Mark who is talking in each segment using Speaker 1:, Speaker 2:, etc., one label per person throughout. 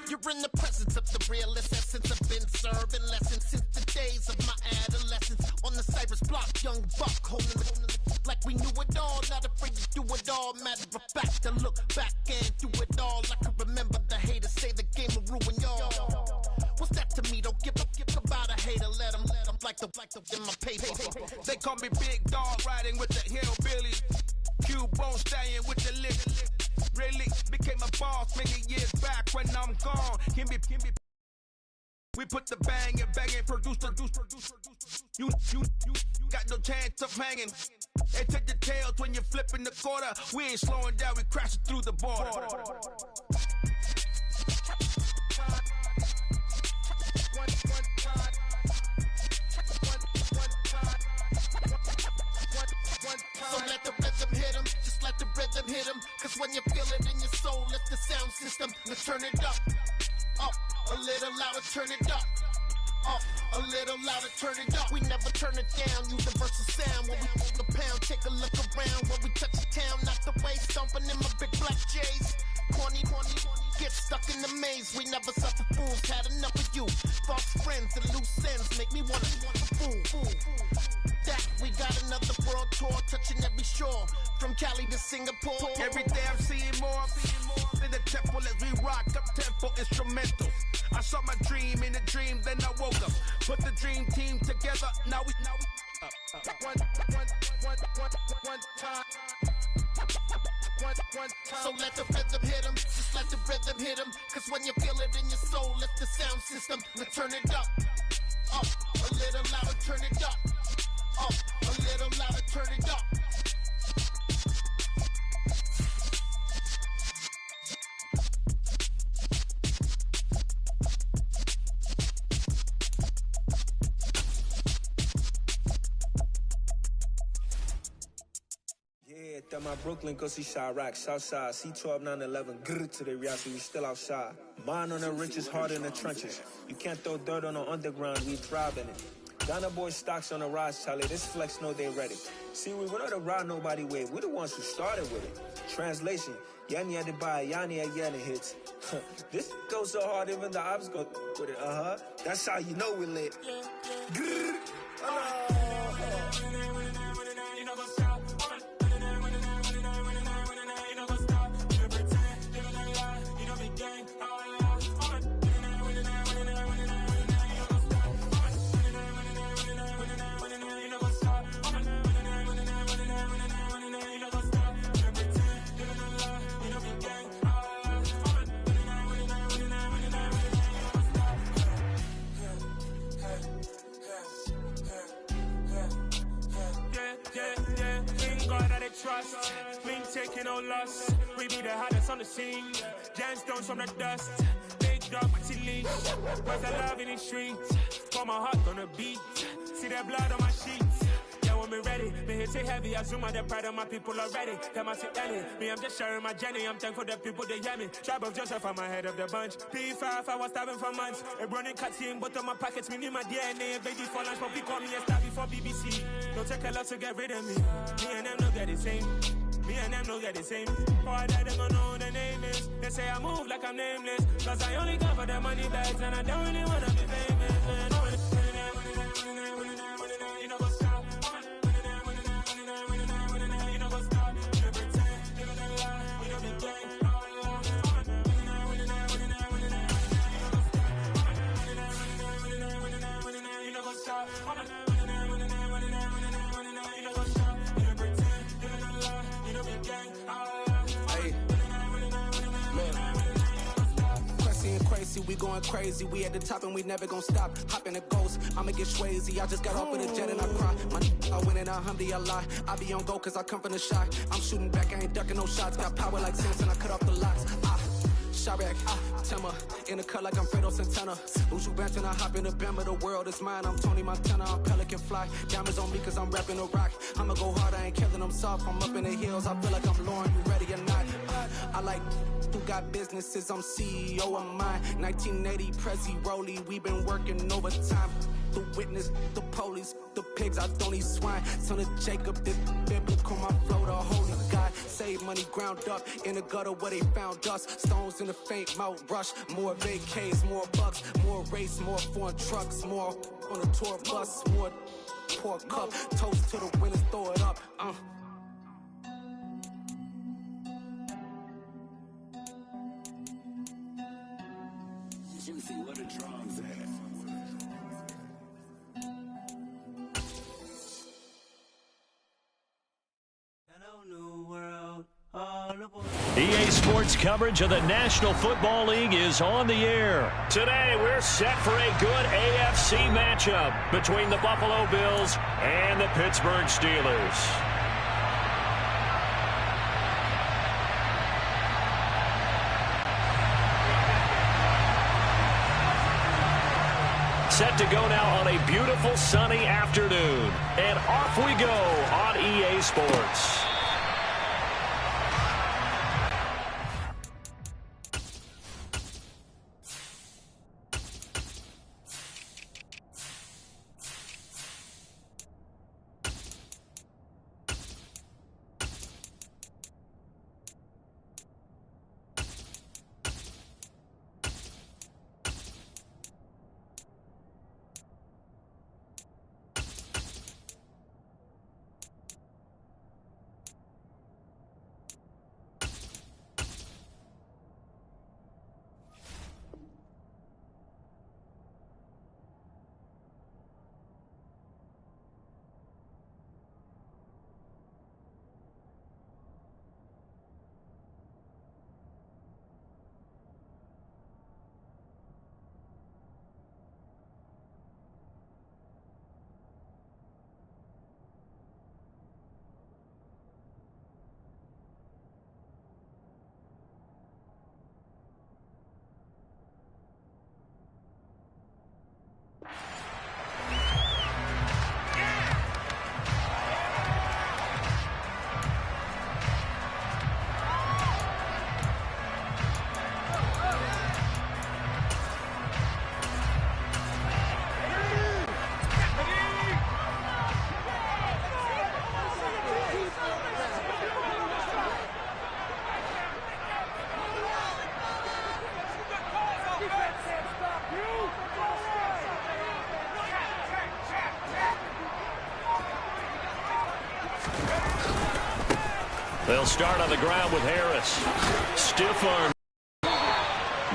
Speaker 1: You're in the presence of the realest essence. I've been serving lessons since the days of my adolescence. On the Cyrus block, young buck holding the like we knew it all. Not afraid to do it all. Matter of fact, to look back and do it all. I can remember the haters say the game will ruin y'all. What's that to me? Don't give about a hater. Let them like the in my paper.
Speaker 2: They call me Big Dog, riding with the hillbilly. Q-Bone staying with the lick. Really became a boss many years back when I'm gone. We put the bang and produce. You got no chance of hanging. They take the tails when you're flipping the quarter. We ain't slowing down, we crashing through the border.
Speaker 1: So let the rhythm hit 'em, just let the rhythm hit 'em. Cause when you feel it in your soul, lift the sound system. Let's turn it up, a little louder, turn it up, a little louder, turn it up. We never turn it down, universal sound. When we move the pound, take a look around. When we touch the town, not the way, stomping in my big black J's. Corny, get stuck in the maze. We never suffer fools, had enough of you. False friends and loose ends make me wanna fool. That we got another world tour, touching every shore, from Cali to Singapore.
Speaker 2: Every day I'm seeing more in the temple as we rock up tempo instrumentals. I saw my dream in a dream, then I woke up. Put the dream team together, now we one time.
Speaker 1: So let the rhythm hit 'em, just let the rhythm hit 'em. Cause when you feel it in your soul, lift the sound system. Let's turn it up, a little louder, turn it up, a little louder, turn it up.
Speaker 3: Yeah, that my Brooklyn, go see Chirac, Southside, C12, 911, grrr to the reality, we still outside. Mine on the riches, hard in the trenches. You can't throw dirt on the underground, we thrive in it. Ghana boys stocks on the rise, Charlie, this flex know they ready. See, we not to ride nobody with, we the ones who started with it. Translation, Yani had to buy, Yani had Yanni hits. This goes so hard, even the ops go with it, That's how you know we lit. Grrr,
Speaker 4: trust, we ain't taking no loss. We be the hottest on the scene. Gemstones from the dust. Big dog with your leash. Where's the love in the streets? Pour my heart on the beat. See that blood on my sheets. Yeah, when we ready, me hit it heavy. I zoom out the pride of my people already. Them I see Ellie. Me, I'm just sharing my journey. I'm thankful the people they hear me. Tribe of Joseph, I'm ahead of the bunch. P5, I was starving for months. A running cutscene, but on my pockets, me need my DNA. Baby for lunch, but we call me a star before BBC. Don't take a lot to get rid of me. Me and them don't get the same. Me and them don't get the same. Boy, that they gon' know who the name is. They say I move like I'm nameless. Cause I only come for the money bags and I don't really wanna be famous. You know what's up? You know what's up? You pretend, you don't lie, you don't be gang. You know what's up?
Speaker 5: We going crazy, we at the top and we never gon' stop. Hop in the ghost, I'ma get swayzy. I just got off with a jet and I cry. My I win in a Humvee, I lie. I be on go cause I come from the shot. I'm shooting back, I ain't ducking no shots. Got power like Samson, I cut off the locks. Chirac, Timmer, in the cut like I'm Fredo Santana. Who's you benching? I hop in the Bama, the world is mine. I'm Tony Montana, I'm Pelican Fly. Diamonds on me cause I'm rapping a rock. I'ma go hard, I ain't killing them soft. I'm up in the hills, I feel like I'm Lauren, you ready or not? I like who got businesses, I'm CEO of mine. 1980 Prezi Rolly, we been working overtime. The witness, the police, the pigs, I don't eat swine. Son of Jacob, this biblical, my flow, the holy God. Say made money ground up in the gutter where they found us. Stones in the faint Mount Rush. More vacays, more bucks, more race, more foreign trucks, more on a tour bus, more pour cup. Toast to the winners, throw it up.
Speaker 6: Juicy, what a drums at.
Speaker 7: EA Sports coverage of the National Football League is on the air. Today, we're set for a good AFC matchup between the Buffalo Bills and the Pittsburgh Steelers. Set to go now on a beautiful sunny afternoon. And off we go on EA Sports. They'll start on the ground with Harris. Stiff arm.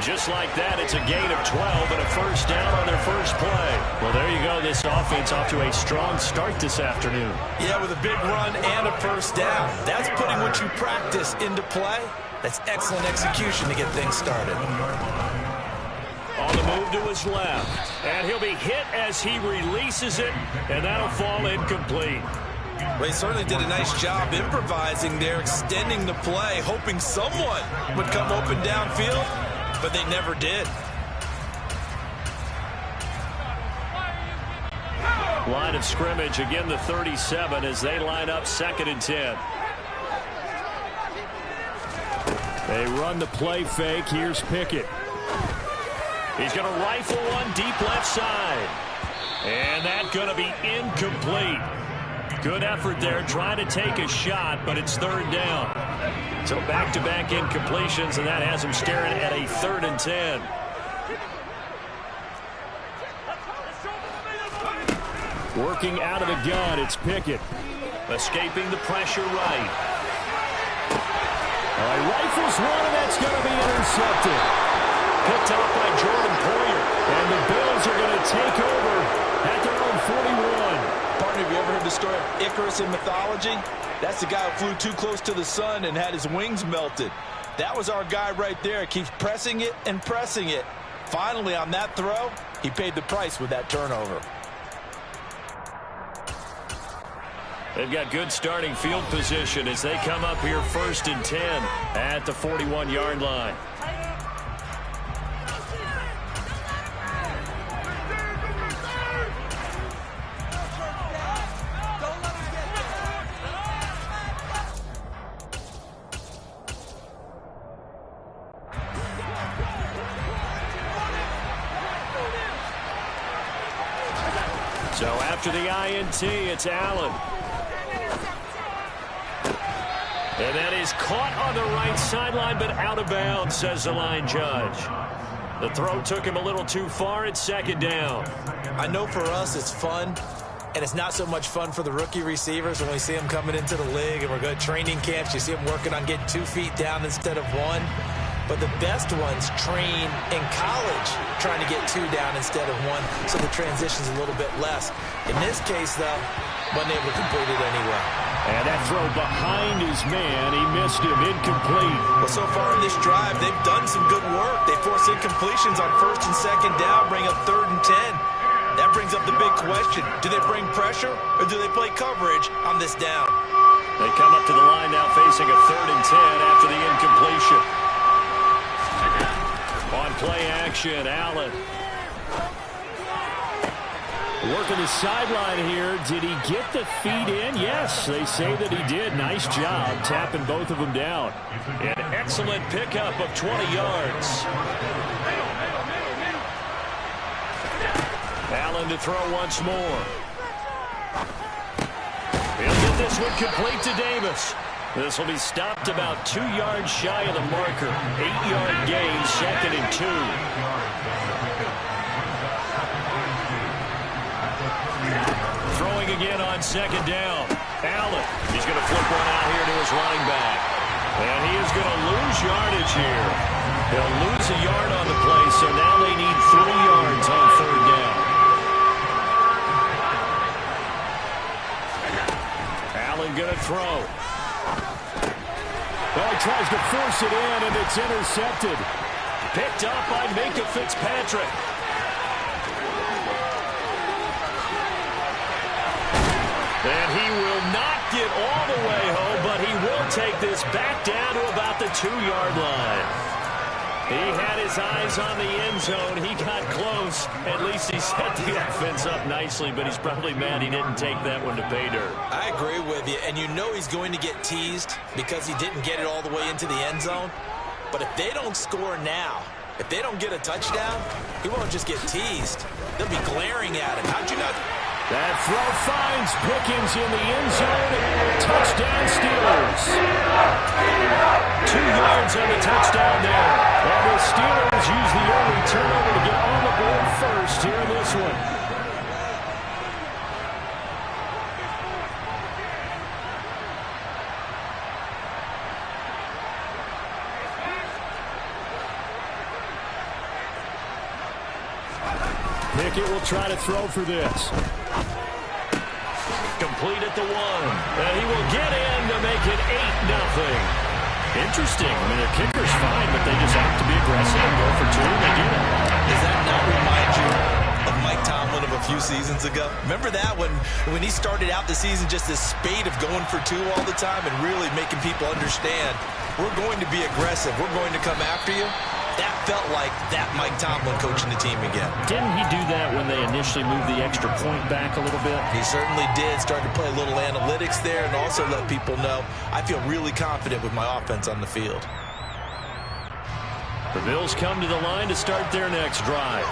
Speaker 7: Just like that, it's a gain of 12 and a first down on their first play. Well, there you go. This offense off to a strong start this afternoon.
Speaker 8: Yeah, with a big run and a first down. That's putting what you practice into play. That's excellent execution to get things started.
Speaker 7: On the move to his left. And he'll be hit as he releases it, and that'll fall incomplete.
Speaker 8: Well, he certainly did a nice job improvising there, extending the play, hoping someone would come open downfield, but they never did.
Speaker 7: Line of scrimmage, again the 37 as they line up 2nd and 10. They run the play fake. Here's Pickett. He's going to rifle one deep left side. And that's going to be incomplete. Good effort there, trying to take a shot, but it's 3rd down. So back-to-back incompletions, and that has him staring at a 3rd and 10. Working out of the gun, it's Pickett. Escaping the pressure right. He rifles one, and that's going to be intercepted. Picked off by Jordan Poyer. And the Bills are going to take over at their own 41.
Speaker 8: Partner, have you ever heard the story of Icarus in mythology? That's the guy who flew too close to the sun and had his wings melted. That was our guy right there. Keeps pressing it and pressing it. Finally, on that throw, he paid the price with that turnover.
Speaker 7: They've got good starting field position as they come up here 1st and 10 at the 41-yard line. So after the INT, it's Allen. And that is caught on the right sideline, but out of bounds, says the line judge. The throw took him a little too far. It's second down.
Speaker 8: I know for us it's fun, and it's not so much fun for the rookie receivers when we see them coming into the league and we're going to training camps. You see them working on getting 2 feet down instead of 1. But the best ones train in college trying to get 2 down instead of 1, so the transition's a little bit less. In this case, though, wasn't able to complete it anyway.
Speaker 7: And that throw behind his man, he missed him, incomplete.
Speaker 8: Well, so far in this drive, they've done some good work. They force incompletions on 1st and 2nd down, bring up 3rd and 10. That brings up the big question. Do they bring pressure, or do they play coverage on this down?
Speaker 7: They come up to the line now facing a 3rd and 10 after the incompletion. On play action, Allen. Working the sideline here. Did he get the feet in? Yes, they say that he did. Nice job tapping both of them down. An excellent pickup of 20 yards. Allen to throw once more. He'll get this one complete to Davis. This will be stopped about 2 yards shy of the marker. 8-yard gain, 2nd and 2. Throwing again on 2nd down. Allen, he's going to flip one out here to his running back. And he is going to lose yardage here. He'll lose a yard on the play, so now they need 3 yards on 3rd down. Allen going to throw. Well, he tries to force it in, and it's intercepted. Picked up by Minkah Fitzpatrick. And he will not get all the way home, but he will take this back down to about the 2-yard line. He had his eyes on the end zone. He got close. At least he set the offense up nicely, but he's probably mad he didn't take that one to pay dirt.
Speaker 8: I agree with you, and you know he's going to get teased because he didn't get it all the way into the end zone. But if they don't score now, if they don't get a touchdown, he won't just get teased. They'll be glaring at him. How'd you know?
Speaker 7: That throw finds Pickens in the end zone. Touchdown Steelers. 2 yards on the touchdown there. And the Steelers use the early turnover to get on the board first here in this one. Pickett will try to throw for this. Complete at the 1. And he will get in to make it 8-0. Interesting. I mean, their kicker's fine, but they just have to be aggressive and go for 2, and they get it.
Speaker 8: Does that not remind you of Mike Tomlin of a few seasons ago? Remember that when he started out the season, just this spate of going for 2 all the time and really making people understand, we're going to be aggressive. We're going to come after you. That felt like that Mike Tomlin coaching the team again.
Speaker 7: Didn't he do that when they initially moved the extra point back a little bit?
Speaker 8: He certainly did. Started to play a little analytics there and also let people know I feel really confident with my offense on the field.
Speaker 7: The Bills come to the line to start their next drive.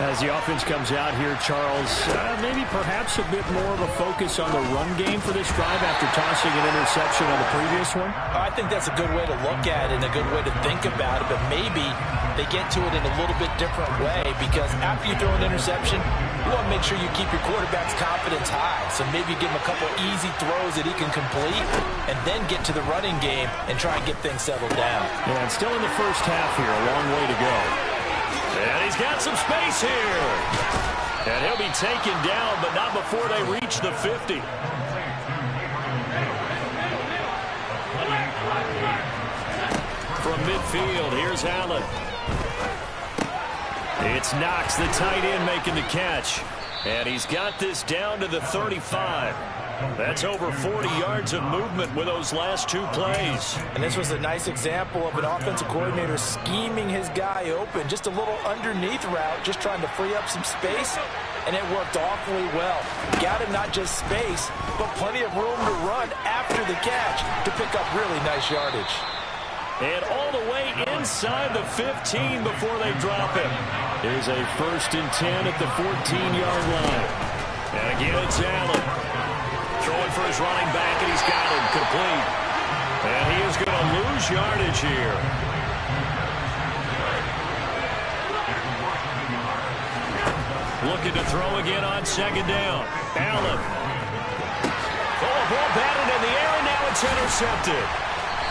Speaker 7: As the offense comes out here, Charles, maybe perhaps a bit more of a focus on the run game for this drive after tossing an interception on the previous one?
Speaker 8: I think that's a good way to look at it and a good way to think about it, but maybe they get to it in a little bit different way because after you throw an interception, you want to make sure you keep your quarterback's confidence high. So maybe give him a couple easy throws that he can complete and then get to the running game and try and get things settled down.
Speaker 7: Yeah, and still in the first half here, a long way to go. And he's got some space here. And he'll be taken down, but not before they reach the 50. From midfield, here's Allen. It's Knox, the tight end, making the catch. And he's got this down to the 35. That's over 40 yards of movement with those last 2 plays.
Speaker 8: And this was a nice example of an offensive coordinator scheming his guy open. Just a little underneath route, just trying to free up some space. And it worked awfully well. Got him not just space, but plenty of room to run after the catch to pick up really nice yardage.
Speaker 7: And all the way inside the 15 before they drop him. Here's a 1st and 10 at the 14-yard line. And again, it's Allen. Throwing for his running back, and he's got him complete. And he is going to lose yardage here. Looking to throw again on second down. Allen. Oh, ball batted in the air, and now it's intercepted.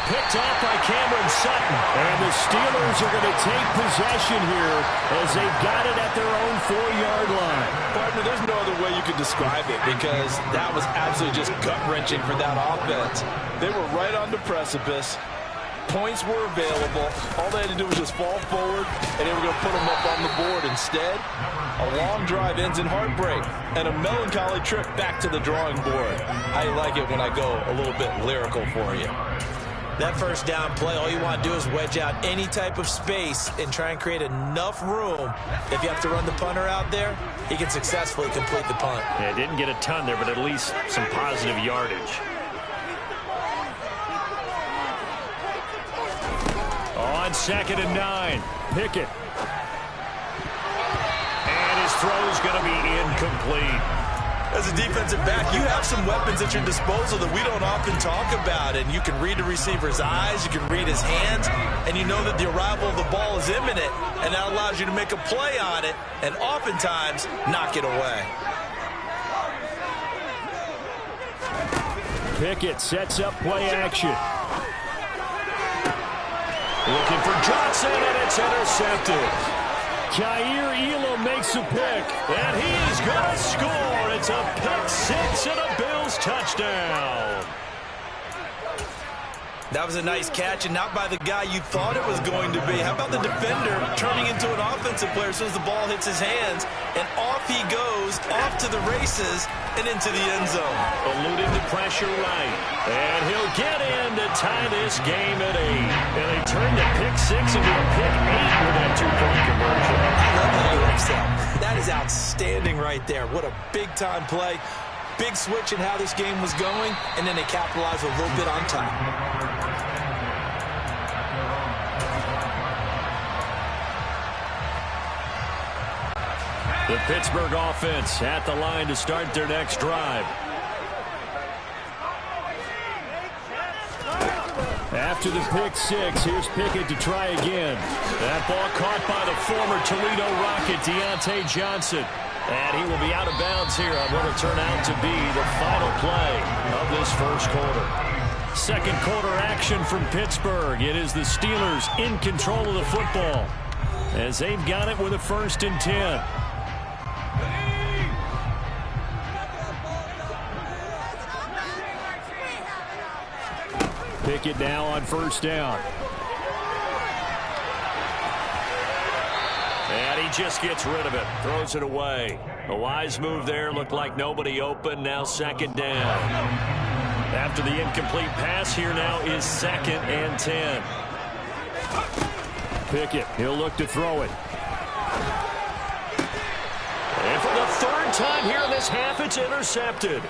Speaker 7: Picked off by Cameron Sutton. And the Steelers are going to take possession here as they've got it at their own 4-yard line.
Speaker 8: Partner, there's no other way you could describe it because that was absolutely just gut-wrenching for that offense. They were right on the precipice. Points were available. All they had to do was just fall forward, and they were going to put them up on the board. Instead, a long drive ends in heartbreak and a melancholy trip back to the drawing board. I like it when I go a little bit lyrical for you.
Speaker 9: That first down play, all you want to do is wedge out any type of space and try and create enough room. If you have to run the punter out there, he can successfully complete the punt.
Speaker 7: Yeah, didn't get a ton there, but at least some positive yardage. On 2nd and 9, Pickett. And his throw is going to be incomplete.
Speaker 8: As a defensive back, you have some weapons at your disposal that we don't often talk about. And you can read the receiver's eyes, you can read his hands, and you know that the arrival of the ball is imminent. And that allows you to make a play on it and oftentimes knock it away.
Speaker 7: Pickett sets up play action. Looking for Johnson, and it's intercepted. Jair Elam makes a pick, and he is going to score. It's a pick six and a Bills touchdown.
Speaker 9: That was a nice catch, and not by the guy you thought it was going to be. How about the defender turning into an offensive player as soon as the ball hits his hands, and off he goes, off to the races, and into the end zone.
Speaker 7: Eluding the pressure right, and he'll get in to tie this game at 8. And they turn the pick six into a pick 8 with that two-point conversion.
Speaker 9: I love how he works that. That is outstanding right there. What a big-time play. Big switch in how this game was going, and then they capitalized a little bit on top.
Speaker 7: The Pittsburgh offense at the line to start their next drive. After the pick six, here's Pickett to try again. That ball caught by the former Toledo Rocket, Deontay Johnson. And he will be out of bounds here on what will turn out to be the final play of this first quarter. Second quarter action from Pittsburgh. It is the Steelers in control of the football as they've got it with a 1st and 10. Pickett now on 1st down. And he just gets rid of it. Throws it away. A wise move there. Looked like nobody open. Now 2nd down. After the incomplete pass, here now is 2nd and 10. Pickett, he'll look to throw it. And for the 3rd time here in this half, it's intercepted.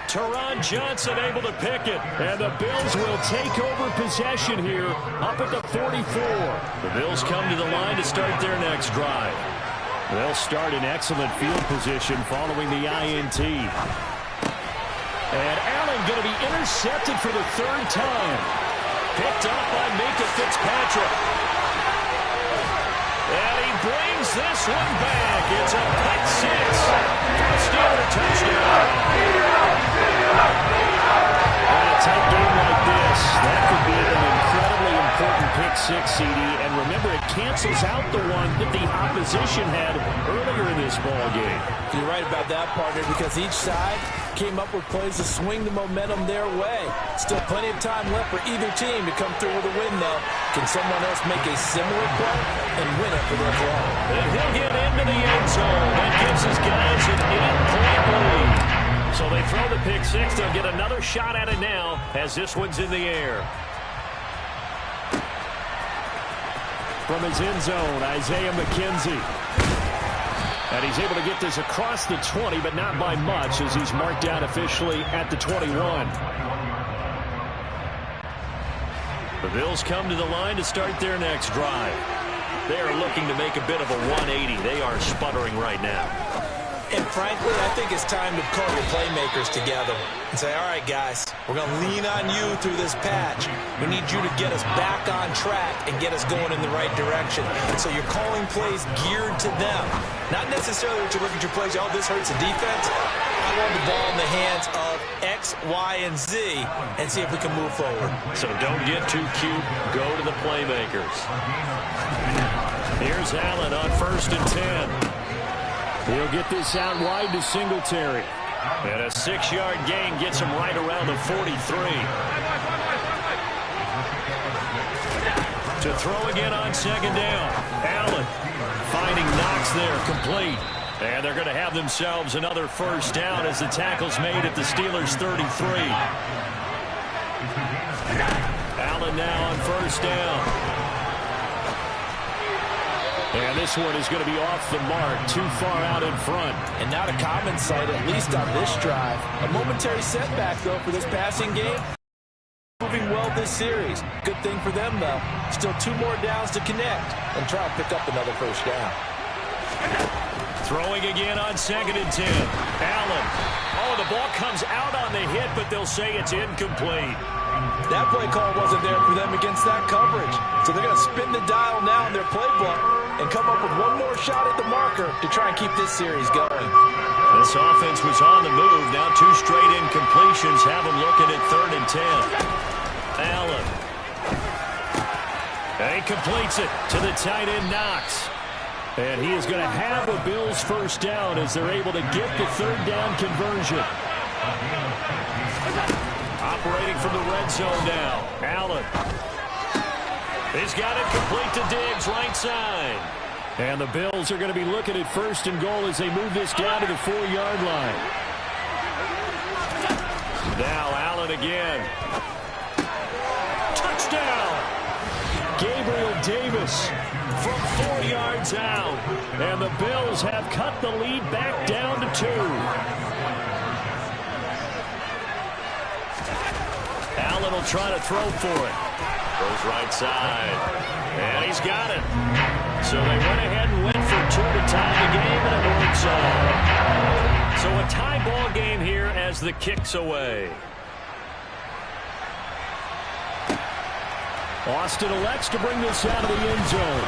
Speaker 7: Teron Johnson able to pick it, and the Bills will take over possession here up at the 44. The Bills come to the line to start their next drive. They'll start in excellent field position following the INT. And Allen going to be intercepted for the 3rd time. Picked up by Minka Fitzpatrick. And he brings this one back. It's a pick six. Steeler touchdown. In a tight game like this, that could be an incredibly important pick six, CD. And remember, it cancels out the one that the opposition had earlier in this ball game.
Speaker 9: You're right about that, partner, because each side came up with plays to swing the momentum their way. Still plenty of time left for either team to come through with a win, though. Can someone else make a similar play and win it for their club?
Speaker 7: And he'll get into the end zone. That gives his guys an 8-point lead. So they throw the pick six. They'll get another shot at it now as this one's in the air. From his end zone, Isaiah McKenzie. And he's able to get this across the 20, but not by much as he's marked down officially at the 21. The Bills come to the line to start their next drive. They are looking to make a bit of a 180. They are sputtering right now.
Speaker 9: And frankly, I think it's time to call your playmakers together and say, all right, guys, we're going to lean on you through this patch. We need you to get us back on track and get us going in the right direction. And so you're calling plays geared to them. Not necessarily that you look at your plays, oh, this hurts the defense. I want the ball in the hands of X, Y, and Z and see if we can move forward.
Speaker 7: So don't get too cute. Go to the playmakers. Here's Allen on 1st and 10. He'll get this out wide to Singletary. And a 6-yard gain gets him right around the 43. To throw again on 2nd down. Allen finding Knox there, complete. And they're going to have themselves another 1st down as the tackle's made at the Steelers' 33. Allen now on 1st down. And this one is going to be off the mark, too far out in front.
Speaker 9: And not a common sight, at least on this drive. A momentary setback, though, for this passing game. Moving well this series. Good thing for them, though. Still 2 more downs to connect and try to pick up another 1st down.
Speaker 7: Throwing again on 2nd and 10. Allen. Oh, the ball comes out on the hit, but they'll say it's incomplete.
Speaker 9: That play call wasn't there for them against that coverage. So they're going to spin the dial now in their playbook and come up with one more shot at the marker to try and keep this series going.
Speaker 7: This offense was on the move. Now 2 straight incompletions have them looking at 3rd and 10. Allen. And he completes it to the tight end Knox. And he is going to have the Bills' 1st down as they're able to get the 3rd down conversion. Operating from the red zone now. Allen. He's got it complete to Diggs, right side. And the Bills are going to be looking at 1st and goal as they move this down to the 4-yard line. Now Allen again. Touchdown! Gabriel Davis from 4 yards out. And the Bills have cut the lead back down to 2. Allen will try to throw for it. Goes right side. And he's got it. So they went ahead and went for 2 to tie the game, and it works out. So a tie ball game here as the kick's away. Austin elects to bring this out of the end zone.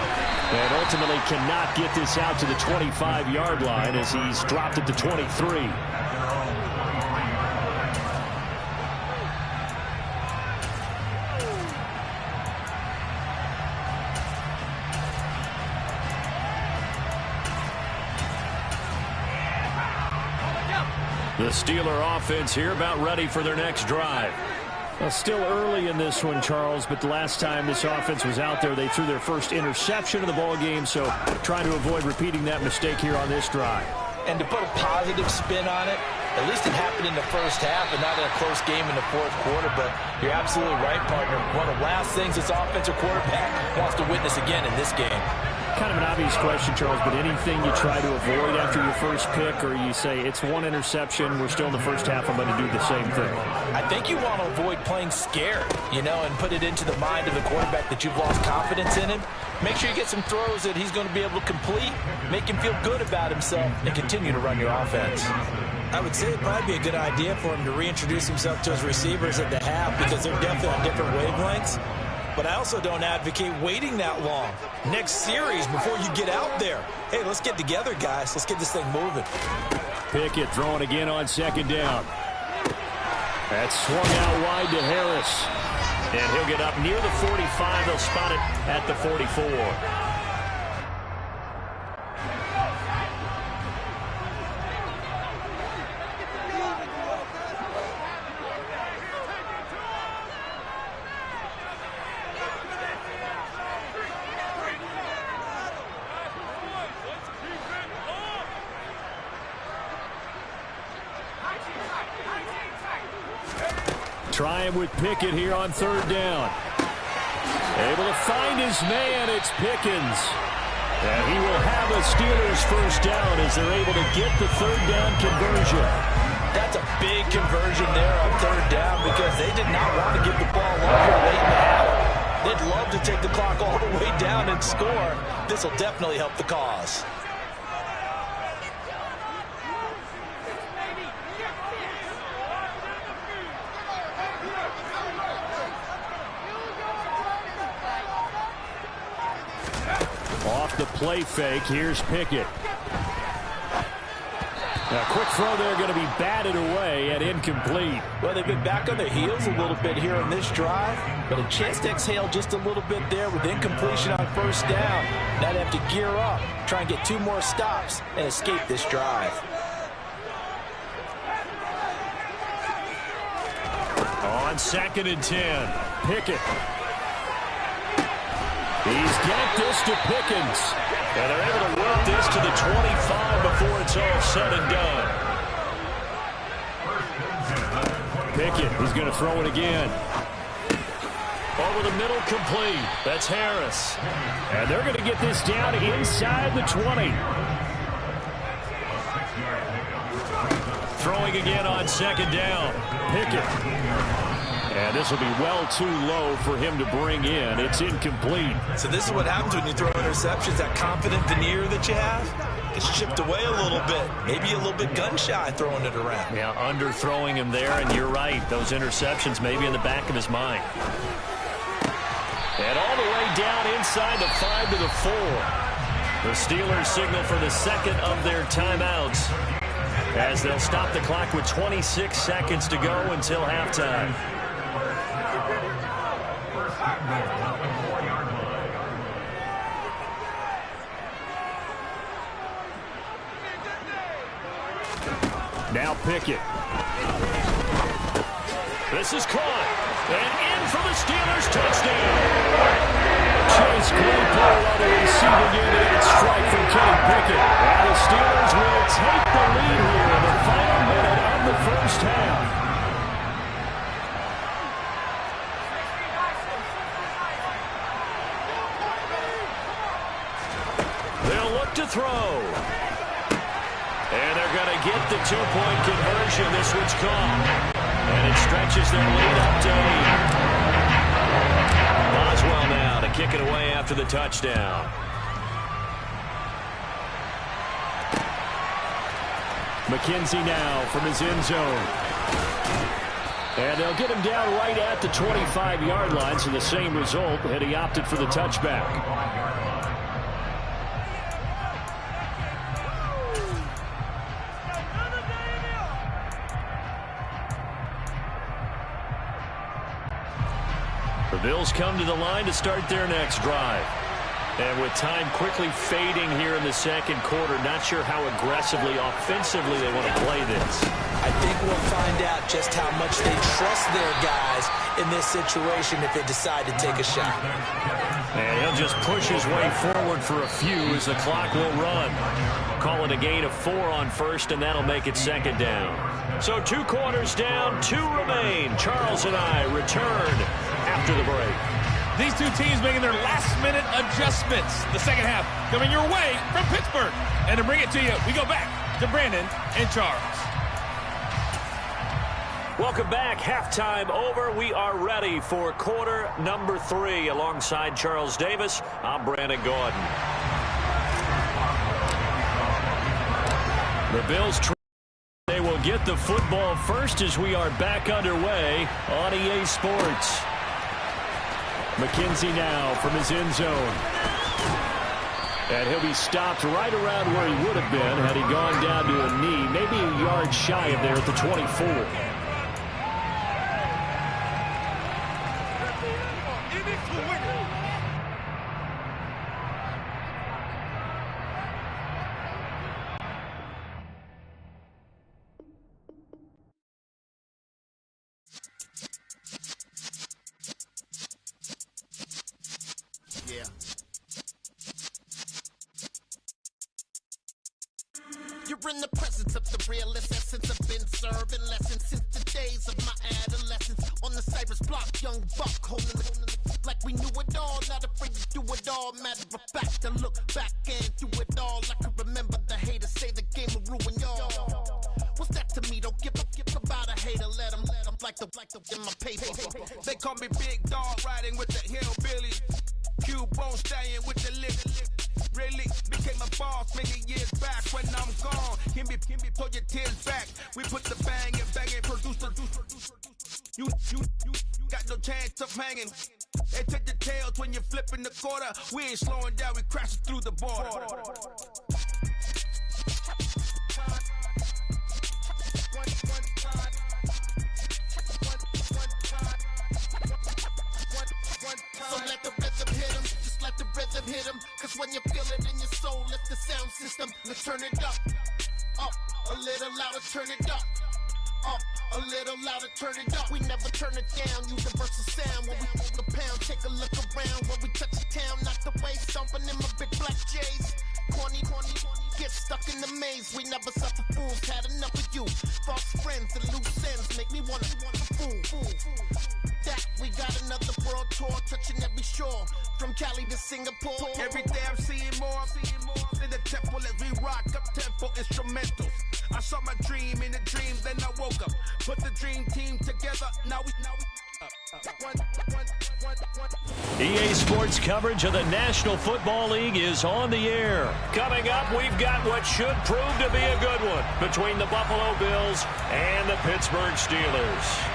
Speaker 7: And ultimately cannot get this out to the 25-yard line as he's dropped at the 23. The Steeler offense here about ready for their next drive. Well, still early in this one, Charles, but the last time this offense was out there, they threw their first interception of the ball game, so trying to avoid repeating that mistake here on this drive.
Speaker 9: And to put a positive spin on it, at least it happened in the 1st half and not in a close game in the 4th quarter, but you're absolutely right, partner. One of the last things this offensive quarterback wants to witness again in this game.
Speaker 7: Kind of an obvious question, Charles, but anything you try to avoid after your first pick, or you say it's 1 interception, we're still in the 1st half, I'm going to do the same thing?
Speaker 9: I think you want to avoid playing scared, and put it into the mind of the quarterback that you've lost confidence in him. Make sure you get some throws that he's going to be able to complete, make him feel good about himself, and continue to run your offense.
Speaker 10: I would say it'd probably be a good idea for him to reintroduce himself to his receivers at the half because they're definitely on different wavelengths. But I also don't advocate waiting that long. Next series before you get out there. Hey, let's get together, guys. Let's get this thing moving.
Speaker 7: Pickett throwing again on 2nd down. That's swung out wide to Harris. And he'll get up near the 45. They'll spot it at the 44. Trying with Pickett here on 3rd down. Able to find his man. It's Pickens. And he will have a Steelers 1st down as they're able to get the 3rd down conversion.
Speaker 9: That's a big conversion there on 3rd down because they did not want to give the ball up here late in the half. They'd love to take the clock all the way down and score. This will definitely help the cause.
Speaker 7: Off the play fake, here's Pickett. A quick throw there going to be batted away and incomplete.
Speaker 9: Well, they've been back on their heels a little bit here on this drive, but a chance to exhale just a little bit there with incompletion on first down. Now they have to gear up, try and get 2 more stops and escape this drive.
Speaker 7: On 2nd and 10, Pickett. He's got this to Pickens. And they're able to work this to the 25 before it's all said and done. Pickett, he's going to throw it again. Over the middle, complete. That's Harris. And they're going to get this down inside the 20. Throwing again on 2nd down. Pickett. And this will be well too low for him to bring in. It's incomplete.
Speaker 8: So this is what happens when you throw interceptions. That confident veneer that you have gets chipped away a little bit. Maybe a little bit gun-shy throwing it around.
Speaker 7: Yeah, underthrowing him there, and you're right. Those interceptions maybe in the back of his mind. And all the way down inside the 5 to the 4. The Steelers signal for the second of their timeouts as they'll stop the clock with 26 seconds to go until halftime. Now Pickett. This is caught. And in for the Steelers touchdown. Chase Claypool on the receiving end and strike from Kenny Pickett. And the Steelers will take the lead here in the final minute of the first half. They'll look to throw. And they're going to get the 2-point conversion. This one's caught. And it stretches their lead up to 8. Boswell now to kick it away after the touchdown. McKenzie now from his end zone. And they'll get him down right at the 25-yard line, so the same result, and he opted for the touchback. The Bills come to the line to start their next drive. And with time quickly fading here in the second quarter, not sure how aggressively, offensively they want to play this.
Speaker 9: I think we'll find out just how much they trust their guys in this situation if they decide to take a shot.
Speaker 7: And he'll just push his way forward for a few as the clock will run. Call it a gain of 4 on first, and that'll make it second down. So 2 quarters down, 2 remain. Charles and I return after the break.
Speaker 11: These two teams making their last-minute adjustments. The second half coming your way from Pittsburgh. And to bring it to you, we go back to Brandon and Charles.
Speaker 7: Welcome back. Halftime over. We are ready for quarter number 3. Alongside Charles Davis, I'm Brandon Gordon. The Bills they will get the football first as we are back underway on EA Sports. McKenzie now from his end zone. And he'll be stopped right around where he would have been had he gone down to a knee, maybe a yard shy of there at the 24.
Speaker 1: You're in the presence of the realest essence. I've been serving lessons since the days of my adolescence. On the Cyrus block, young buck holding the like we knew it all, not afraid to do it all. Matter of fact, to look back and do it all. I can remember the haters say the game will ruin y'all. What's that to me? Don't give about a hater. Let them like the in my paper.
Speaker 2: They call me Big Dog, riding with the hillbillies. Q-Bone staying with the lip. Really became a boss many years back. When I'm gone, can be pull your tears back. We put the bang and produce. You got no chance of hanging. They take the tails when you're flipping the quarter. We ain't slowing down, we crashing through the border.
Speaker 1: So let the rhythm hit him, just let the rhythm hit him. Cause when you feel it in your soul, lift the sound system. Let's turn it up, a little louder, turn it up. A little louder, turn it up. We never turn it down, universal sound. When we move the pound, take a look around. When we touch the town, knock the way, stomping in my big black J's. Corny, get stuck in the maze. We never suffer fools, had enough of you. False friends and loose ends make me wanna fool. That we got another world tour, touching every shore, from Cali to Singapore.
Speaker 2: Every day I'm seeing more in the temple as we rock up tempo instrumentals. I saw my dream in a dream, then I woke up. Put the dream team together, now we
Speaker 7: EA Sports coverage of the National Football League is on the air. Coming up, we've got what should prove to be a good one between the Buffalo Bills and the Pittsburgh Steelers.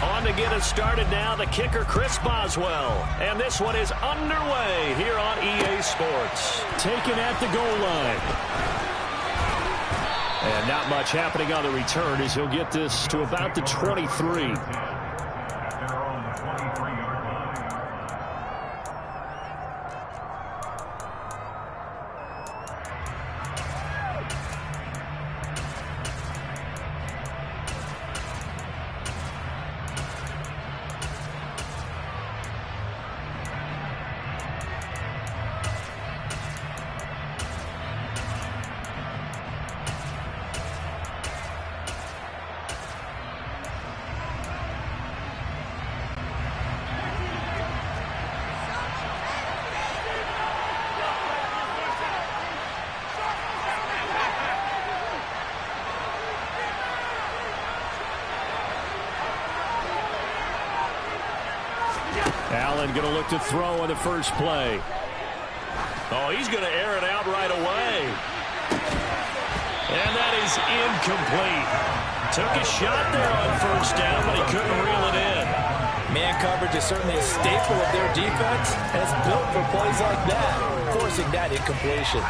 Speaker 7: On to get us started now, the kicker Chris Boswell. And this one is underway here on EA Sports. Taken at the goal line. And not much happening on the return as he'll get this to about the 23. Allen going to look to throw on the first play. Oh, he's going to air it out right away. And that is incomplete. Took a shot there on first down, but he couldn't reel it in.
Speaker 9: Man coverage is certainly a staple of their defense, and it's built for plays like that, forcing that incompletion.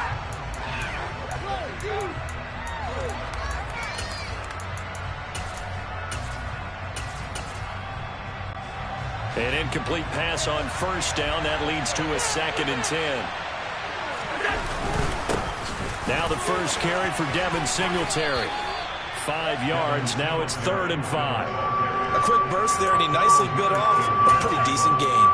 Speaker 7: An incomplete pass on first down. That leads to a 2nd and 10. Now the first carry for Devin Singletary. 5 yards. Now it's 3rd and 5.
Speaker 10: A quick burst there, and he nicely bit off a pretty decent gain.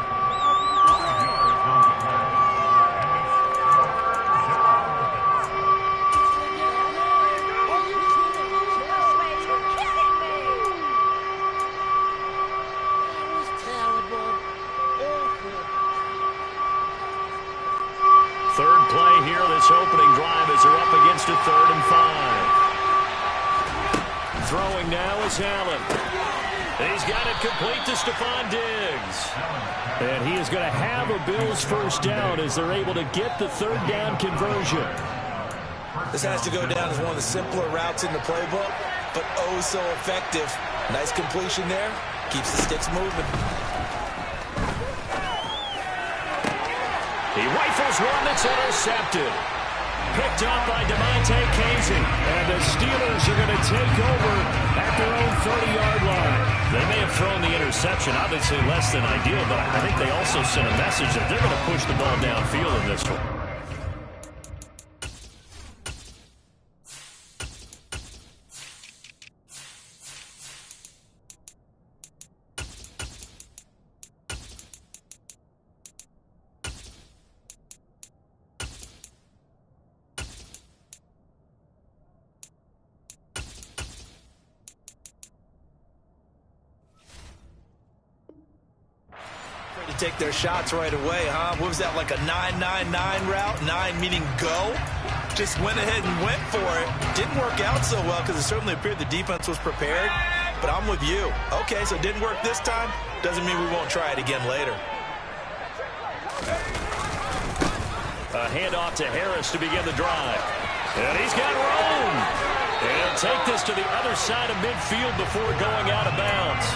Speaker 7: Third play here, this opening drive as they're up against a 3rd and 5. Throwing now is Allen. He's got it complete to Stephon Diggs. And he is going to have a Bills first down as they're able to get the 3rd down conversion.
Speaker 10: This has to go down as one of the simpler routes in the playbook, but oh so effective. Nice completion there. Keeps the sticks moving.
Speaker 7: He rifles one that's intercepted. Picked up by DeMonte Casey. And the Steelers are going to take over at their own 30-yard line. They may have thrown the interception, obviously less than ideal, but I think they also sent a message that they're going to push the ball downfield in this one.
Speaker 10: Take their shots right away, huh? What was that, like a 9-9-9 route? 9 meaning go? Just went ahead and went for it. Didn't work out so well because it certainly appeared the defense was prepared. But I'm with you. Okay, so it didn't work this time. Doesn't mean we won't try it again later.
Speaker 7: A handoff to Harris to begin the drive. And he's got room. He'll take this to the other side of midfield before going out of bounds.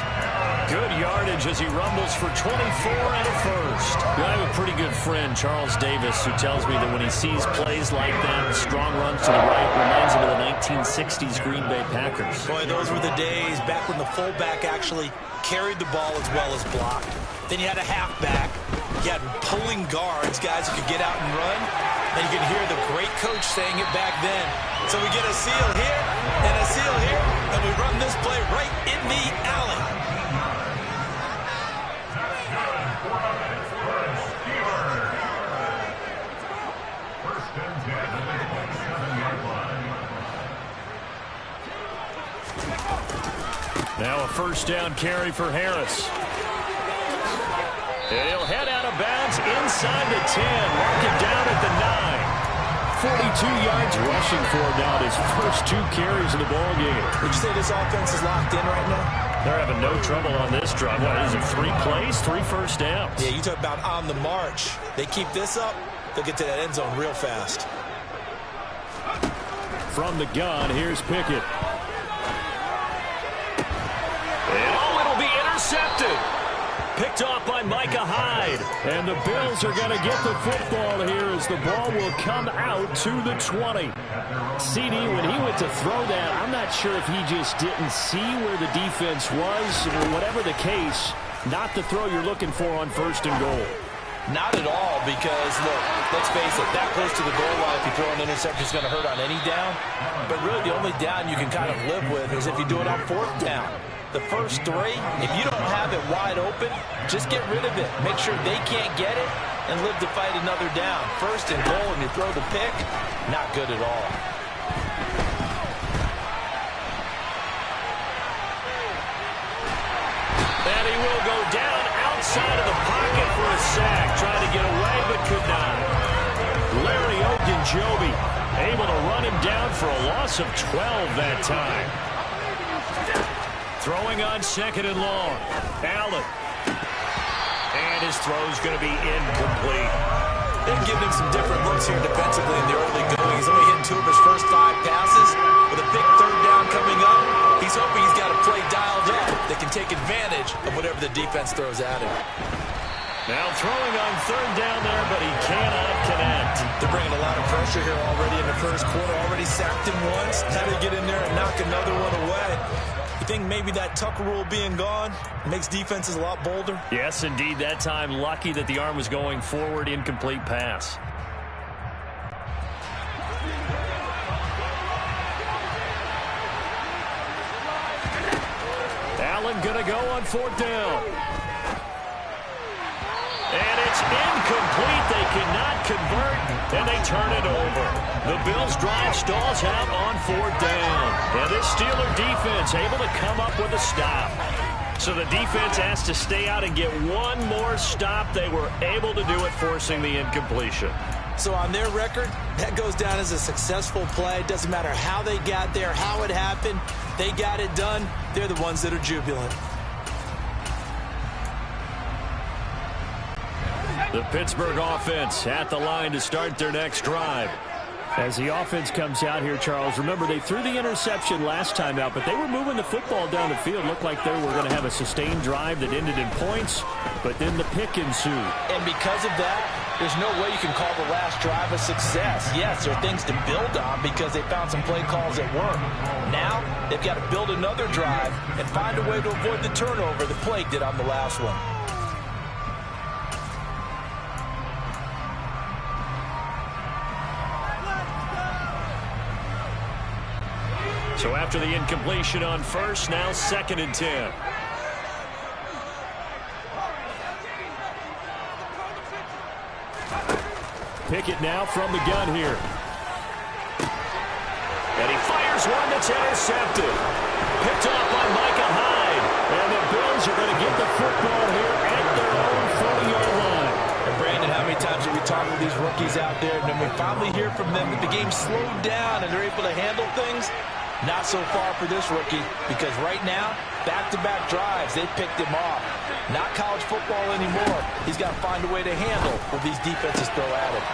Speaker 7: Good yardage as he rumbles for 24 and a first. I have a pretty good friend, Charles Davis, who tells me that when he sees plays like that, strong runs to the right, reminds him of the 1960s Green Bay Packers.
Speaker 10: Boy, those were the days back when the fullback actually carried the ball as well as blocked. Then you had a halfback. You had pulling guards, guys who could get out and run. And you can hear the great coach saying it back then. So we get a seal here and a seal here, and we run this play right in the alley.
Speaker 7: Now a first down carry for Harris. And he'll head out of bounds inside the 10. Mark it down at the 9. 42 yards rushing for him now, his first 2 carries of the ball game.
Speaker 10: Would you say this offense is locked in right now?
Speaker 7: They're having no trouble on this drive. What is it, 3 plays, 3 first downs?
Speaker 10: Yeah, you talk about on the march. They keep this up, they'll get to that end zone real fast.
Speaker 7: From the gun, here's Pickett. And it'll be intercepted. Picked off by Micah Hyde. And the Bills are going to get the football here as the ball will come out to the 20. CD, when he went to throw that, I'm not sure if he just didn't see where the defense was, or whatever the case, not the throw you're looking for on first and goal.
Speaker 10: Not at all, because, look, let's face it, that close to the goal line, if you throw an interception, is going to hurt on any down. But really, the only down you can kind of live with is if you do it on 4th down. The first 3, if you don't have it wide open, just get rid of it. Make sure they can't get it and live to fight another down. First and goal, and you throw the pick, not good at all.
Speaker 7: And he will go down outside of the pocket for a sack. Trying to get away, but could not. Larry Ogunjobi able to run him down for a loss of 12 that time. Throwing on 2nd and long. Allen. And his throw's going to be incomplete.
Speaker 10: They've given him some different looks here defensively in the early going. He's only hitting 2 of his first 5 passes. With a big 3rd down coming up, he's hoping he's got a play dialed up that can take advantage of whatever the defense throws at him.
Speaker 7: Now throwing on 3rd down there, but he cannot connect.
Speaker 10: They're bringing a lot of pressure here already in the first quarter. Already sacked him once. How to get in there and knock another one away. You think maybe that Tucker rule being gone makes defenses a lot bolder?
Speaker 7: Yes, indeed. That time, lucky that the arm was going forward. Incomplete pass. Allen going to go on 4th down. And it's incomplete. They cannot convert, and they turn it over. The Bills' drive stalls out on 4th down. And this Steeler defense able to come up with a stop. So the defense has to stay out and get one more stop. They were able to do it, forcing the incompletion.
Speaker 10: So on their record, that goes down as a successful play. It doesn't matter how they got there, how it happened. They got it done. They're the ones that are jubilant.
Speaker 7: The Pittsburgh offense at the line to start their next drive. As the offense comes out here, Charles, remember they threw the interception last time out, but they were moving the football down the field. Looked like they were going to have a sustained drive that ended in points, but then the pick ensued.
Speaker 10: And because of that, there's no way you can call the last drive a success. Yes, there are things to build on because they found some play calls that work. Now, they've got to build another drive and find a way to avoid the turnover the plague did on the last one.
Speaker 7: So after the incompletion on first, now 2nd and 10. Pickett now from the gun here. And he fires one that's intercepted. Picked off by Micah Hyde. And the Bills are going to get the football here at their own 40-yard line.
Speaker 10: And Brandon, how many times have we talked with these rookies out there, and then we finally hear from them that the game slowed down and they're able to handle things? Not so far for this rookie, because right now, back-to-back drives, they picked him off. Not college football anymore. He's got to find a way to handle what these defenses throw at him.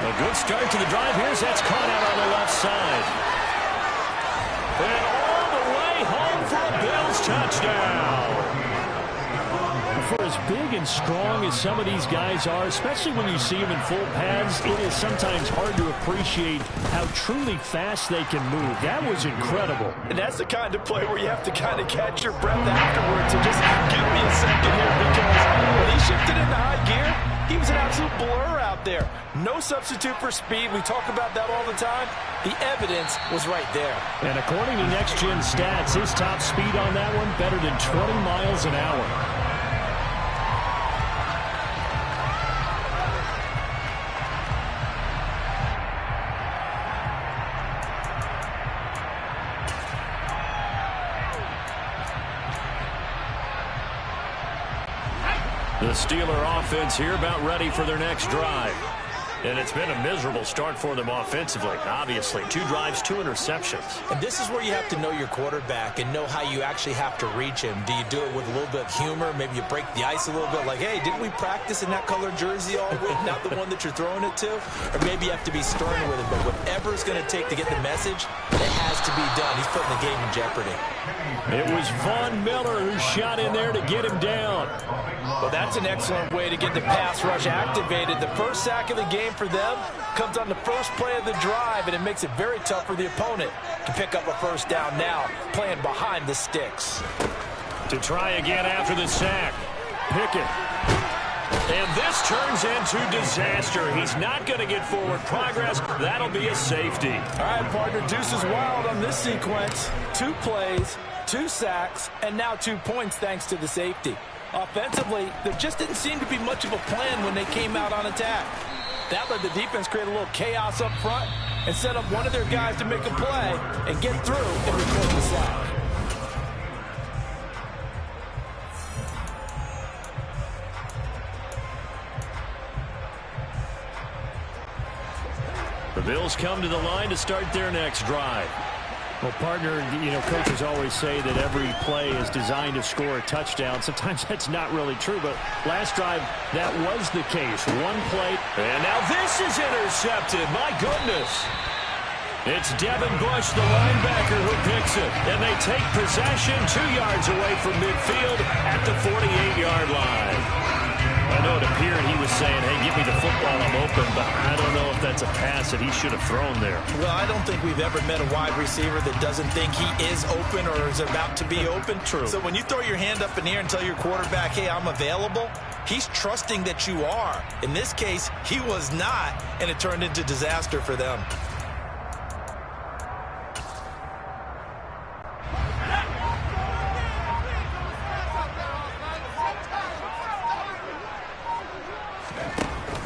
Speaker 7: A good start to the drive. Here's that's caught out on the left side. And all the way home for a Bills touchdown. For as big and strong as some of these guys are, especially when you see them in full pads, it is sometimes hard to appreciate how truly fast they can move. That was incredible.
Speaker 8: And that's the kind of play where you have to kind of catch your breath afterwards. So just give me a second here, because when he shifted into high gear, he was an absolute blur out there. No substitute for speed. We talk about that all the time. The evidence was right there.
Speaker 7: And according to Next Gen Stats, his top speed on that one better than 20 miles an hour. The Steeler offense here about ready for their next drive. And it's been a miserable start for them offensively, obviously. 2 drives, 2 interceptions.
Speaker 9: And this is where you have to know your quarterback and know how you actually have to reach him. Do you do it with a little bit of humor? Maybe you break the ice a little bit, like, hey, didn't we practice in that colored jersey all week, not the one that you're throwing it to? Or maybe you have to be stern with him. But whatever it's going to take to get the message, it has to be done. He's putting the game in jeopardy.
Speaker 7: It was Von Miller who shot in there to get him down.
Speaker 8: Well, that's an excellent way to get the pass rush activated. The first sack of the game for them comes on the first play of the drive, and it makes it very tough for the opponent to pick up a first down now, playing behind the sticks.
Speaker 7: To try again after the sack. Pickett. And this turns into disaster. He's not going to get forward progress. That'll be a safety.
Speaker 8: All right, partner, deuce is wild on this sequence. 2 plays, 2 sacks, and now 2 points thanks to the safety. Offensively, there just didn't seem to be much of a plan when they came out on attack. That let the defense create a little chaos up front and set up one of their guys to make a play and get through and record the sack.
Speaker 7: The Bills come to the line to start their next drive. Well, partner, coaches always say that every play is designed to score a touchdown. Sometimes that's not really true, but last drive, that was the case. 1 play, and now this is intercepted. My goodness. It's Devin Bush, the linebacker, who picks it, and they take possession 2 yards away from midfield at the 48-yard line. I know it appeared he was saying, hey, give me the football, I'm open, but I don't know if that's a pass that he should have thrown there.
Speaker 8: Well, I don't think we've ever met a wide receiver that doesn't think he is open or is about to be open.
Speaker 7: True.
Speaker 8: So when you throw your hand up in the air and tell your quarterback, hey, I'm available, he's trusting that you are. In this case, he was not, and it turned into disaster for them.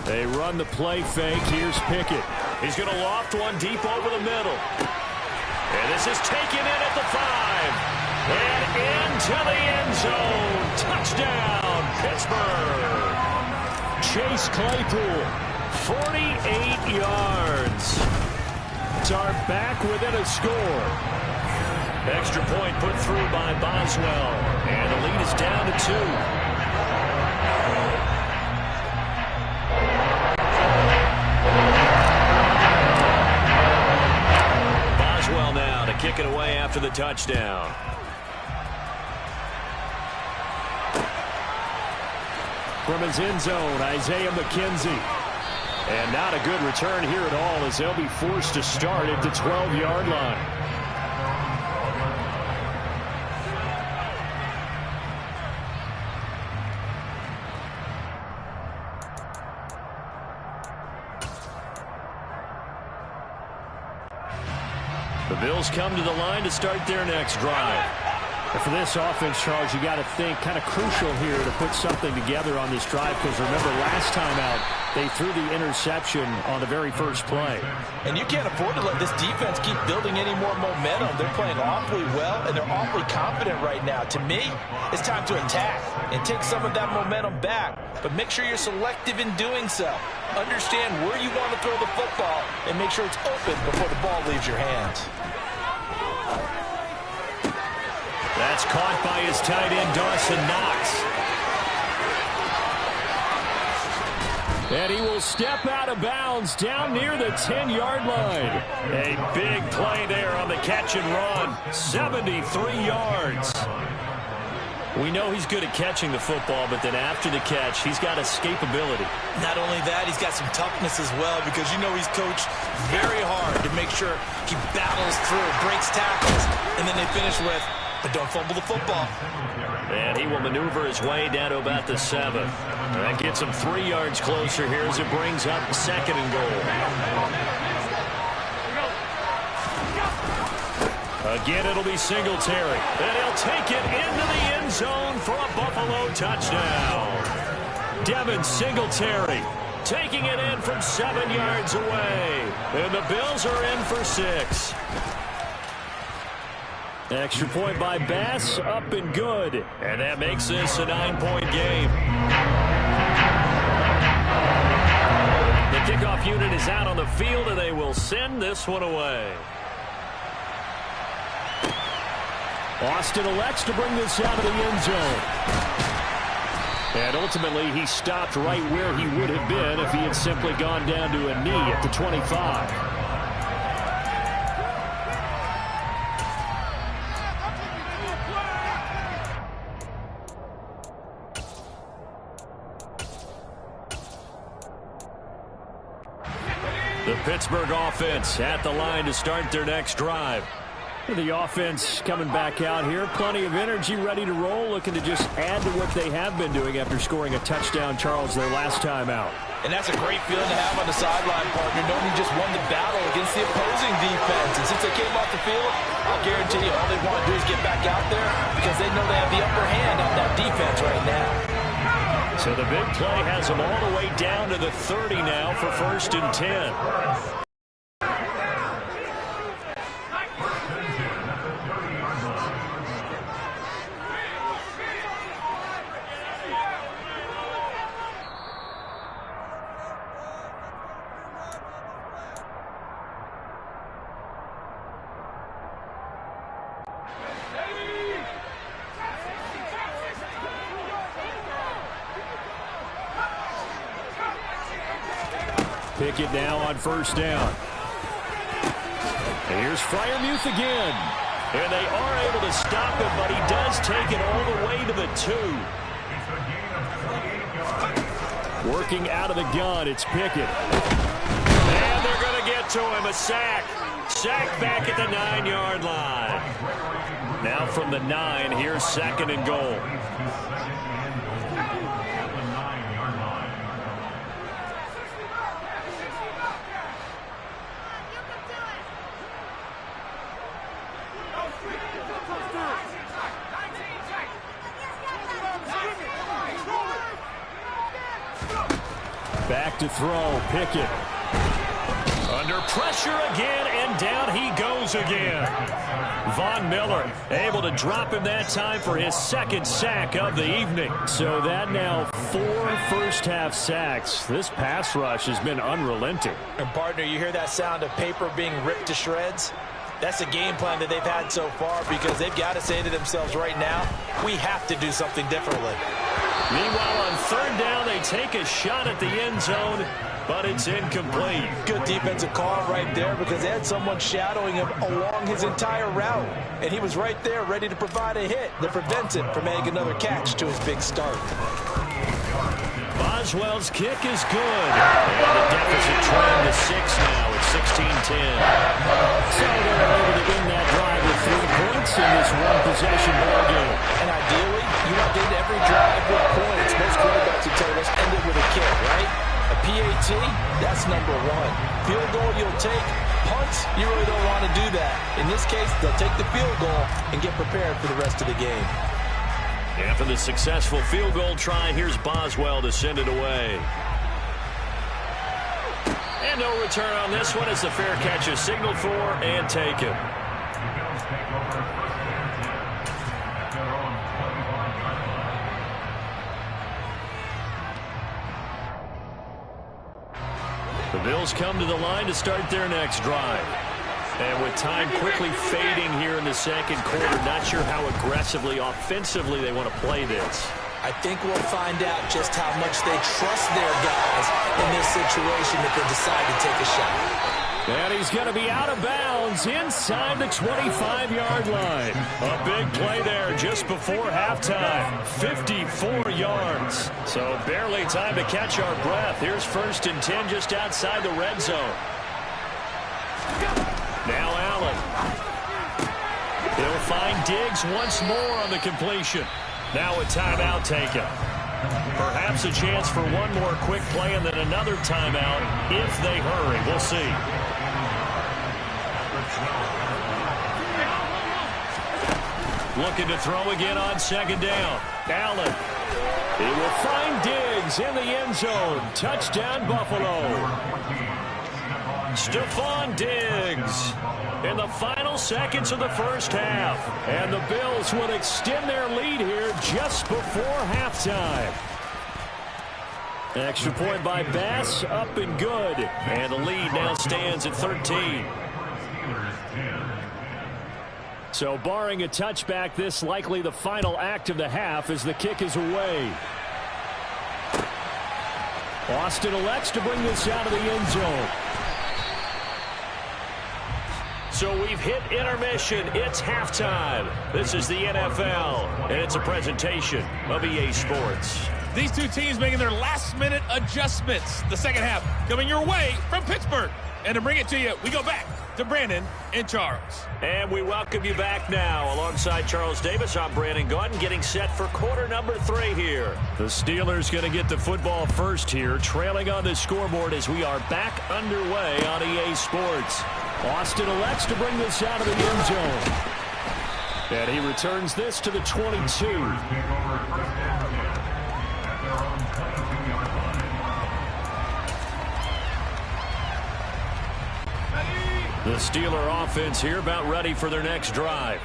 Speaker 7: They run the play fake. Here's Pickett. He's going to loft one deep over the middle. And this is taken in at the 5. And into the end zone. Touchdown, Pittsburgh. Chase Claypool, 48 yards. Are back within a score. Extra point put through by Boswell. And the lead is down to 2. Kick it away after the touchdown. From his end zone, Isaiah McKenzie. And not a good return here at all, as they'll be forced to start at the 12-yard line. The Bills come to the line to start their next drive. And for this offense, Charles, you got to think kind of crucial here to put something together on this drive, because remember last time out they threw the interception on the very first play.
Speaker 8: And you can't afford to let this defense keep building any more momentum. They're playing awfully well, and they're awfully confident right now. To me, it's time to attack and take some of that momentum back. But make sure you're selective in doing so. Understand where you want to throw the football and make sure it's open before the ball leaves your hands.
Speaker 7: That's caught by his tight end, Dawson Knox. And he will step out of bounds down near the 10-yard line. A big play there on the catch and run. 73 yards. We know he's good at catching the football, but then after the catch, he's got escapability.
Speaker 10: Not only that, he's got some toughness as well, because you know he's coached very hard to make sure he battles through, breaks tackles, and then they finish with, but don't fumble the football.
Speaker 7: And he will maneuver his way down to about the 7. That gets him 3 yards closer here as it brings up 2nd and goal. Again, it'll be Singletary. And he'll take it into the end zone for a Buffalo touchdown. Devin Singletary taking it in from 7 yards away. And the Bills are in for 6. Extra point by Bass, up and good. And that makes this a 9-point game. The kickoff unit is out on the field, and they will send this one away. Austin elects to bring this out of the end zone. And ultimately, he stopped right where he would have been if he had simply gone down to a knee at the 25. The Pittsburgh offense at the line to start their next drive. The offense coming back out here. Plenty of energy, ready to roll, looking to just add to what they have been doing after scoring a touchdown, Charles, their last time out.
Speaker 10: And that's a great feeling to have on the sideline, partner, knowing you just won the battle against the opposing defense. And since they came off the field, I'll guarantee you all they want to do is get back out there because they know they have the upper hand on that defense right now.
Speaker 7: So the big play has them all the way down to the 30 now for 1st and 10. Pickett now on 1st down. And here's Freiermuth again. And they are able to stop him, but he does take it all the way to the 2. Working out of the gun, it's Pickett. And they're going to get to him, a sack. Sack back at the 9-yard line. Now from the 9, here's 2nd and goal. Back to throw, Pickett. Under pressure again, and down he goes again. Von Miller able to drop him that time for his 2nd sack of the evening. So that now 4 first-half sacks. This pass rush has been unrelenting.
Speaker 10: And partner, you hear that sound of paper being ripped to shreds? That's the game plan that they've had so far because they've got to say to themselves right now, we have to do something differently.
Speaker 7: Meanwhile, on 3rd down, they take a shot at the end zone, but it's incomplete.
Speaker 10: Good defensive call right there because they had someone shadowing him along his entire route. And he was right there ready to provide a hit that prevents him from making another catch to his big start.
Speaker 7: Boswell's kick is good. And the deficit trimmed to 6 now at 16-10. So they're able to end that drive with 3 points in this one-possession ball game.
Speaker 10: And ideally, you want to end every drive with points. Most quarterbacks would tell us end it with a kick, right? A PAT, that's number 1. Field goal you'll take. Punts, you really don't want to do that. In this case, they'll take the field goal and get prepared for the rest of the game.
Speaker 7: After the successful field goal try, here's Boswell to send it away. And no return on this one as the fair catch is signaled for and taken. The Bills come to the line to start their next drive. And with time quickly fading here in the 2nd quarter, not sure how aggressively, offensively they want to play this.
Speaker 9: I think we'll find out just how much they trust their guys in this situation if they decide to take a shot.
Speaker 7: And he's going to be out of bounds inside the 25-yard line. A big play there just before halftime. 54 yards. So barely time to catch our breath. Here's 1st and 10 just outside the red zone. Now Allen. He'll find Diggs once more on the completion. Now a timeout taken. Perhaps a chance for one more quick play and then another timeout if they hurry. We'll see. Looking to throw again on 2nd down. Allen. He will find Diggs in the end zone. Touchdown, Buffalo. Stephon Diggs in the final seconds of the first half. And the Bills will extend their lead here just before halftime. Extra point by Bass, up and good. And the lead now stands at 13. So barring a touchback, this likely the final act of the half as the kick is away. Austin elects to bring this out of the end zone. So we've hit intermission. It's halftime. This is the NFL, and it's a presentation of EA Sports.
Speaker 11: These two teams making their last-minute adjustments. The second half coming your way from Pittsburgh. And to bring it to you, we go back to Brandon and Charles.
Speaker 7: And we welcome you back now. Alongside Charles Davis, I'm Brandon Gaudin, getting set for quarter number 3 here. The Steelers going to get the football first here, trailing on the scoreboard as we are back underway on EA Sports. Austin elects to bring this out of the end zone. And he returns this to the 22. The Steeler offense here about ready for their next drive.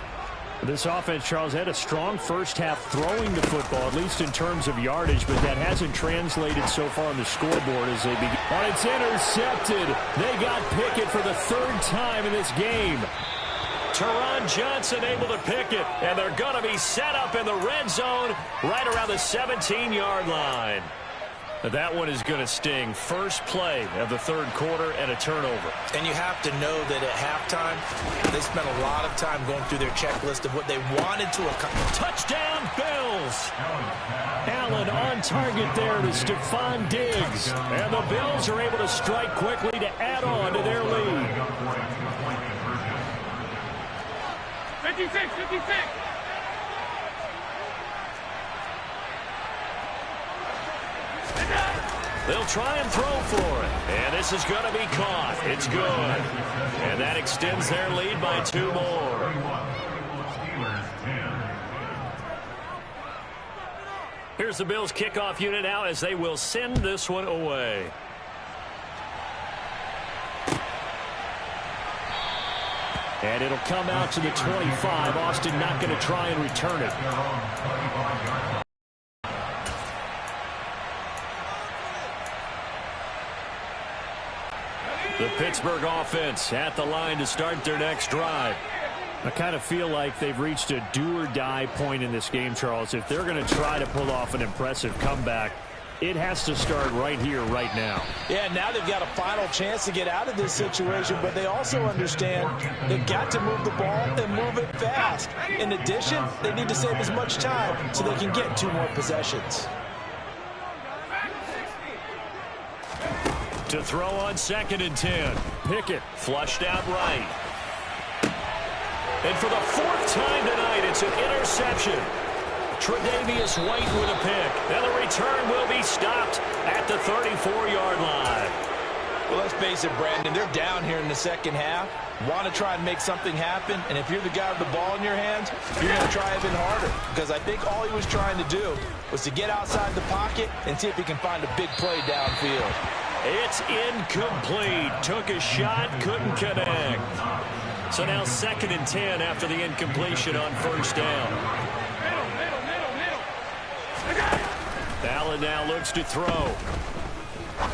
Speaker 7: This offense, Charles, had a strong first half throwing the football, at least in terms of yardage, but that hasn't translated so far on the scoreboard as they begin. Oh, it's intercepted. They got Pickett for the 3rd time in this game. Teron Johnson able to pick it, and they're going to be set up in the red zone right around the 17-yard line. That one is going to sting. First play of the 3rd quarter and a turnover.
Speaker 9: And you have to know that at halftime, they spent a lot of time going through their checklist of what they wanted to accomplish.
Speaker 7: Touchdown, Bills! Allen on target there to Stephon Diggs. And the Bills are able to strike quickly to add on to their lead.
Speaker 11: 56.
Speaker 7: They'll try and throw for it. And this is going to be caught. It's good. And that extends their lead by 2 more. Here's the Bills kickoff unit now as they will send this one away. And it'll come out to the 25. Austin not going to try and return it. The Pittsburgh offense at the line to start their next drive. I kind of feel like they've reached a do-or-die point in this game, Charles. If they're going to try to pull off an impressive comeback, it has to start right here, right now.
Speaker 9: Yeah, now they've got a final chance to get out of this situation, but they also understand they've got to move the ball and move it fast. In addition, they need to save as much time so they can get 2 more possessions.
Speaker 7: To throw on 2nd and 10. Pickett flushed out right. And for the 4th time tonight, it's an interception. Tre'Davious White with a pick. And the return will be stopped at the 34-yard line.
Speaker 8: Well, let's face it, Brandon, they're down here in the second half. Want to try and make something happen, and if you're the guy with the ball in your hands, you're going to try even harder. Because I think all he was trying to do was to get outside the pocket and see if he can find a big play downfield.
Speaker 7: It's incomplete. Took a shot, couldn't connect. So now 2nd and 10 after the incompletion on 1st down. Allen now looks to throw.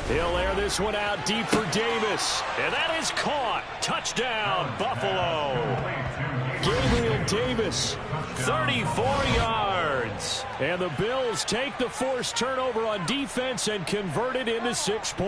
Speaker 7: He'll air this one out deep for Davis. And that is caught. Touchdown, Buffalo. Gabriel Davis, 34 yards. And the Bills take the forced turnover on defense and convert it into 6 points.